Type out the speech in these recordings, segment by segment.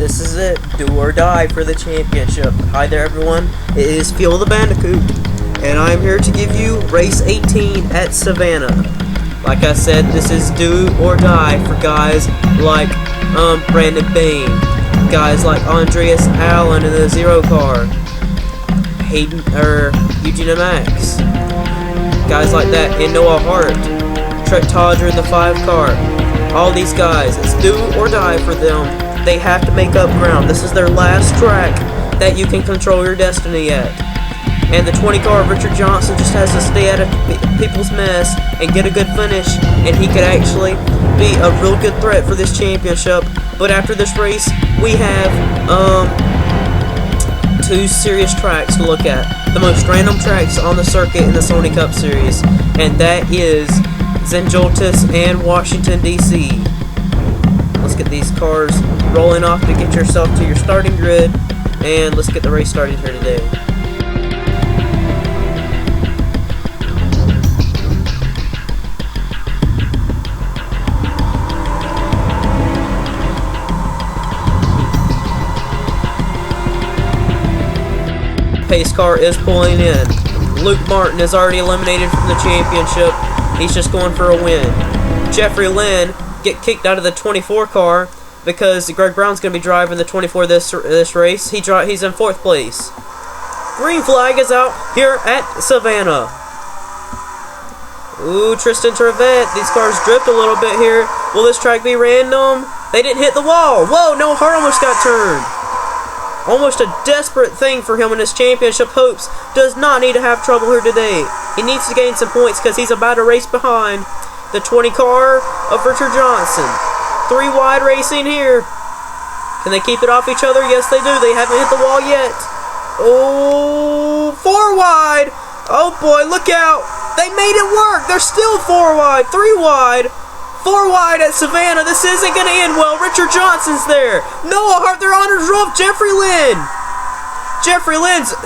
This is it. Do or die for the championship. Hi there, everyone. It is Fuel the Bandicoot, and I'm here to give you race 18 at Savannah. Like I said, this is do or die for guys like Brandon Bain, guys like Andreas Allen in the 0 car, Eugene Max, guys like that, and Noah Hart, Trent Todger in the 5 car. All these guys, it's do or die for them. They have to make up ground. This is their last track that you can control your destiny at. And the 20 car of Richard Johnson just has to stay out of people's mess and get a good finish, and he could actually be a real good threat for this championship. But after this race, we have 2 serious tracks to look at. The most random tracks on the circuit in the Sony Cup Series, and that is Zenjoltis and Washington, D.C. Let's get these cars rolling off to get yourself to your starting grid, and let's get the race started here today. Pace car is pulling in. Luke Martin is already eliminated from the championship. He's just going for a win. Jeffrey Lynn get kicked out of the 24 car because Greg Brown's going to be driving the 24 this race. He's in 4th place. Green flag is out here at Savannah. Ooh, Tristan Trevette. These cars drift a little bit here. Will this track be random? They didn't hit the wall. Whoa, no, Hart almost got turned. Almost a desperate thing for him in his championship hopes. Does not need to have trouble here today. He needs to gain some points because he's about to race behind the 20 car of Richard Johnson. 3 wide racing here. Can they keep it off each other? Yes, they do. They haven't hit the wall yet. Oh, 4 wide. Oh boy, look out. They made it work. They're still 4 wide, 3 wide. 4 wide at Savannah. This isn't going to end well. Richard Johnson's there. Noah Hart, they're on his roof. Jeffrey Lynn. Jeffrey Lynn's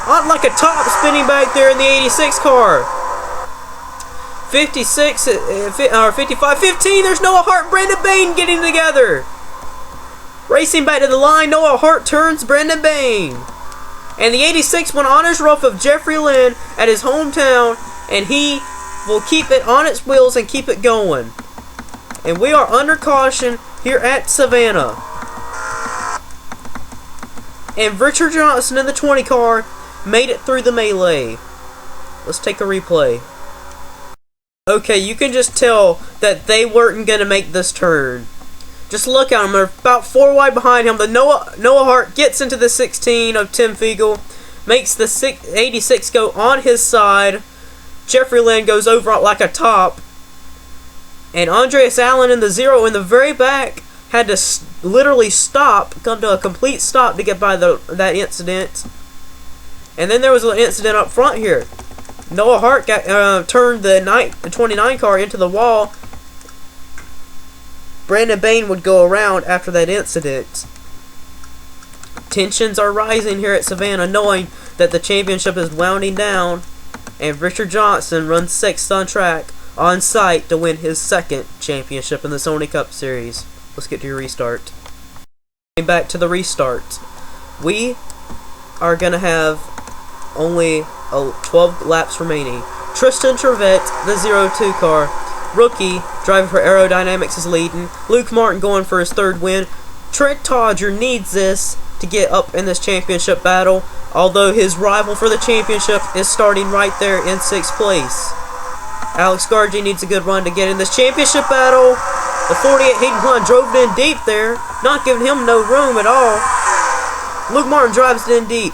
on like a top spinning back there in the 86 car. 56, or 55, 15. There's Noah Hart and Brandon Bain getting together. Racing back to the line. Noah Hart turns Brandon Bain. And the 86 went on his roof of Jeffrey Lynn at his hometown. And he will keep it on its wheels and keep it going. And we are under caution here at Savannah. And Richard Johnson in the 20 car made it through the melee. Let's take a replay. Okay, you can just tell that they weren't going to make this turn. Just look at them. They're about 4 wide behind him. The Noah Hart gets into the 16 of Tim Fiegel. Makes the 86 go on his side. Jeffrey Lynn goes over like a top. And Andreas Allen in the 0 in the very back had to literally come to a complete stop to get by that incident. And then there was an incident up front here. Noah Hart turned the 29 car into the wall. Brandon Bain would go around after that incident. Tensions are rising here at Savannah, knowing that the championship is winding down. And Richard Johnson runs 6th on track, on site to win his 2nd championship in the Sony Cup Series. Let's get to your restart. Going back to the restart. We are going to have only 12 laps remaining. Tristan Trevette, the 02 car. Rookie, driving for Aerodynamics, is leading. Luke Martin going for his 3rd win. Trent Todger needs this to get up in this championship battle, although his rival for the championship is starting right there in 6th place. Alex Gargi needs a good run to get in this championship battle. The 48 Hayden Hunt drove it in deep there, not giving him no room at all. Luke Martin drives it in deep.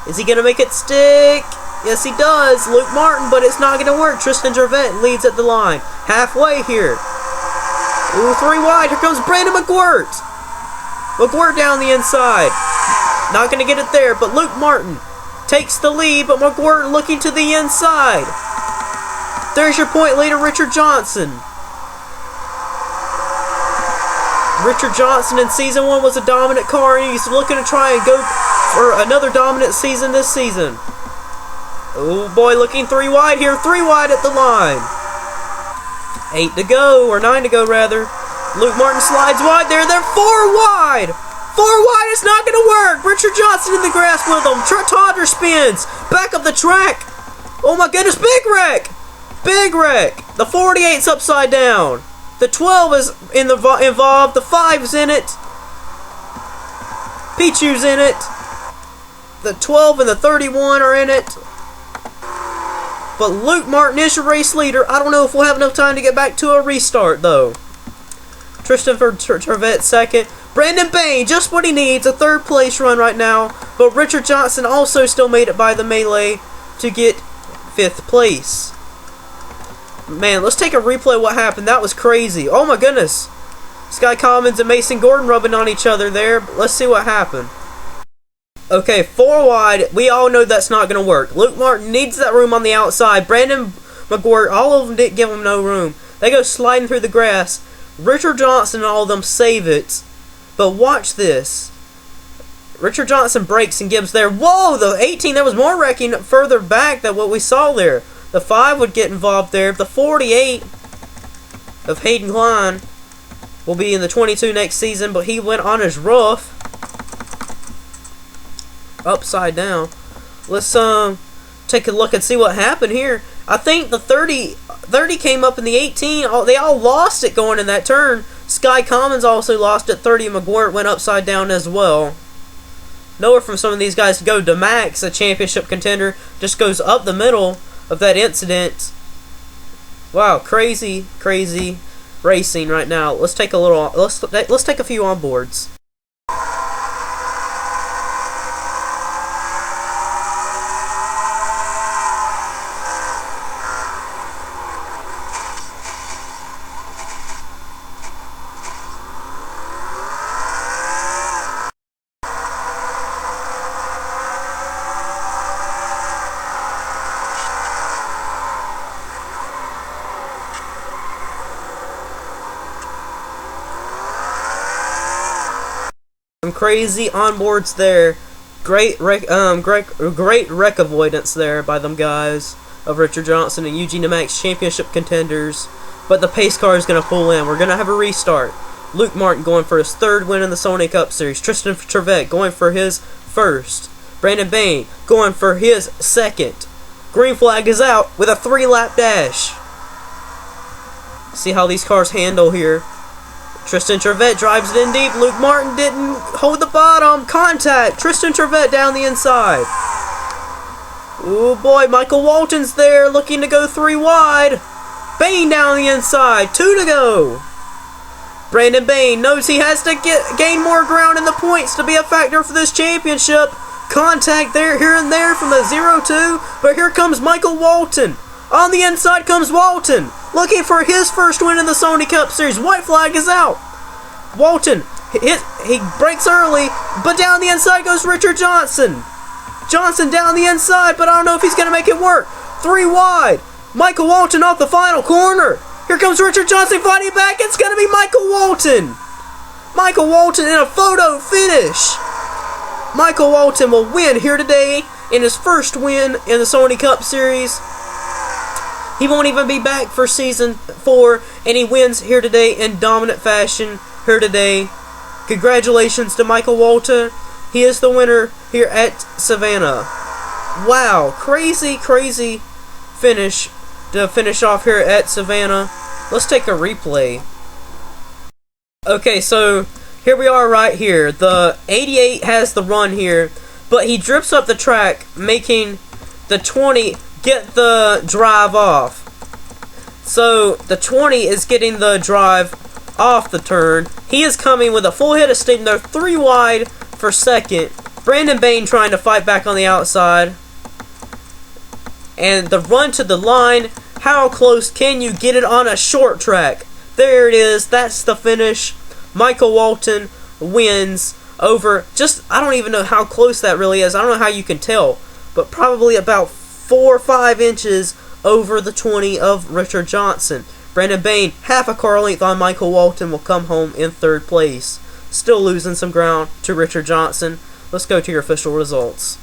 Is he going to make it stick? Yes, he does. Luke Martin, but it's not going to work. Tristan Trevette leads at the line. Halfway here. Ooh, 3 wide. Here comes Brandon McGwirt. McGwirt down the inside. Not going to get it there, but Luke Martin takes the lead, but McGwirt looking to the inside. There's your point leader, Richard Johnson. Richard Johnson in Season 1 was a dominant car, and he's looking to try and go for another dominant season this season. Oh boy, looking 3 wide here. 3 wide at the line. 8 to go, or 9 to go rather. Luke Martin slides wide there. They're 4 wide. Far wide, it's not gonna work. Richard Johnson in the grass with him. Todder spins. Back up the track. Oh my goodness, big wreck. Big wreck. The 48's upside down. The 12 is involved. The 5's in it. Pichu's in it. The 12 and the 31 are in it. But Luke Martin is your race leader. I don't know if we'll have enough time to get back to a restart, though. Tristan Trevette second. Brandon Bain, just what he needs. A third place run right now. But Richard Johnson also still made it by the melee to get 5th place. Man, let's take a replay of what happened. That was crazy. Oh my goodness. Sky Commons and Mason Gordon rubbing on each other there. Let's see what happened. Okay, 4 wide. We all know that's not going to work. Luke Martin needs that room on the outside. Brandon McGuire, all of them didn't give him no room. They go sliding through the grass. Richard Johnson and all of them save it. But watch this. Richard Johnson breaks and gives there. Whoa, the 18, there was more wrecking further back than what we saw there. The 5 would get involved there. The 48 of Hayden Klein will be in the 22 next season, but he went on his roof. Upside down. Let's take a look and see what happened here. I think the 30 came up in the 18. They all lost it going in that turn. Sky Commons also lost it. 30 and McGuire went upside down as well. Nowhere from some of these guys to go. DeMax, a championship contender, just goes up the middle of that incident. Wow, crazy racing right now. Let's take a little. Let's take a few onboards. Some crazy onboards there. Great wreck avoidance there by them guys of Richard Johnson and Eugene DeMax, championship contenders. But the pace car is going to pull in. We're going to have a restart. Luke Martin going for his 3rd win in the Sony Cup Series. Tristan Trevette going for his 1st. Brandon Bain going for his 2nd. Green flag is out with a 3-lap dash. See how these cars handle here. Tristan Trevette drives it in deep. Luke Martin didn't hold the bottom. Contact. Tristan Trevette down the inside. Oh boy, Michael Walton's there looking to go 3 wide. Bain down the inside. 2 to go. Brandon Bain knows he has to gain more ground in the points to be a factor for this championship. Contact there, here and there from the 0-2. But here comes Michael Walton. On the inside comes Walton, looking for his 1st win in the Sony Cup Series. White flag is out. Walton, he breaks early, but down the inside goes Richard Johnson. Johnson down the inside, but I don't know if he's going to make it work. 3 wide. Michael Walton off the final corner. Here comes Richard Johnson fighting back. It's going to be Michael Walton. Michael Walton in a photo finish. Michael Walton will win here today in his 1st win in the Sony Cup Series. He won't even be back for Season 4, and he wins here today in dominant fashion here today. Congratulations to Michael Walton. He is the winner here at Savannah. Wow, crazy finish to finish off here at Savannah. Let's take a replay. Okay, so here we are right here. The 88 has the run here, but he drifts up the track, making the 20... get the drive off. So the 20 is getting the drive off the turn. He is coming with a full head of steam. They're 3 wide for 2nd. Brandon Bain trying to fight back on the outside. And the run to the line. How close can you get it on a short track? There it is. That's the finish. Michael Walton wins over I don't even know how close that really is. I don't know how you can tell. But probably about 4 or 5 inches over the 20 of Richard Johnson. Brandon Bain, half a car length on Michael Walton, will come home in 3rd place. Still losing some ground to Richard Johnson. Let's go to your official results.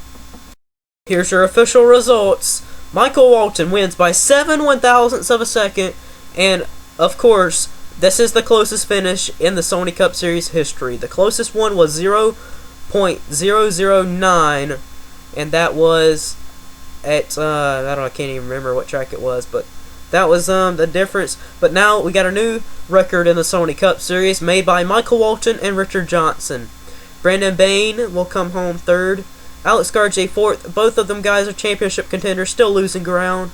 Here's your official results. Michael Walton wins by 7/1000ths of a second. And, of course, This is the closest finish in the Sony Cup Series history. The closest one was 0.009, and that was at I don't know, I can't even remember what track it was, but that was the difference. But now we got a new record in the Sony Cup Series made by Michael Walton and Richard Johnson. Brandon Bain will come home third. Alex Garjay fourth. Both of them guys are championship contenders, still losing ground.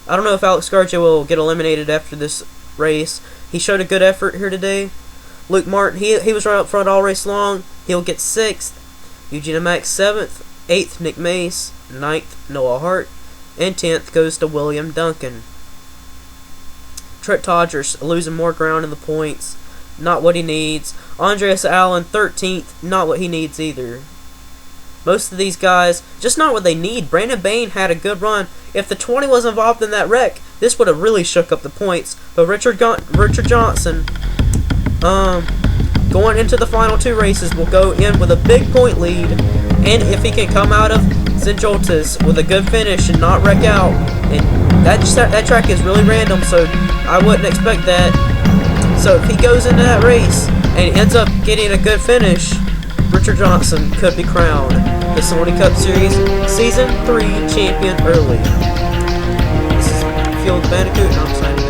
I don't know if Alex Garjay will get eliminated after this race. He showed a good effort here today. Luke Martin, he was right up front all race long. He'll get 6th. Eugene Max 7th. 8th, Nick Mace. 9th, Noah Hart. And 10th goes to William Duncan. Trent Todgers losing more ground in the points. Not what he needs. Andreas Allen 13th. Not what he needs either. Most of these guys, just not what they need. Brandon Bain had a good run. If the 20 was involved in that wreck, this would have really shook up the points. But Richard Johnson, going into the final 2 races, will go in with a big point lead. And if he can come out of St-Joltis with a good finish and not wreck out, and that track is really random, so I wouldn't expect that. So if he goes into that race and ends up getting a good finish, Richard Johnson could be crowned the Sony Cup Series Season 3 champion early. This is Field Bandicoot, and I'm signing out.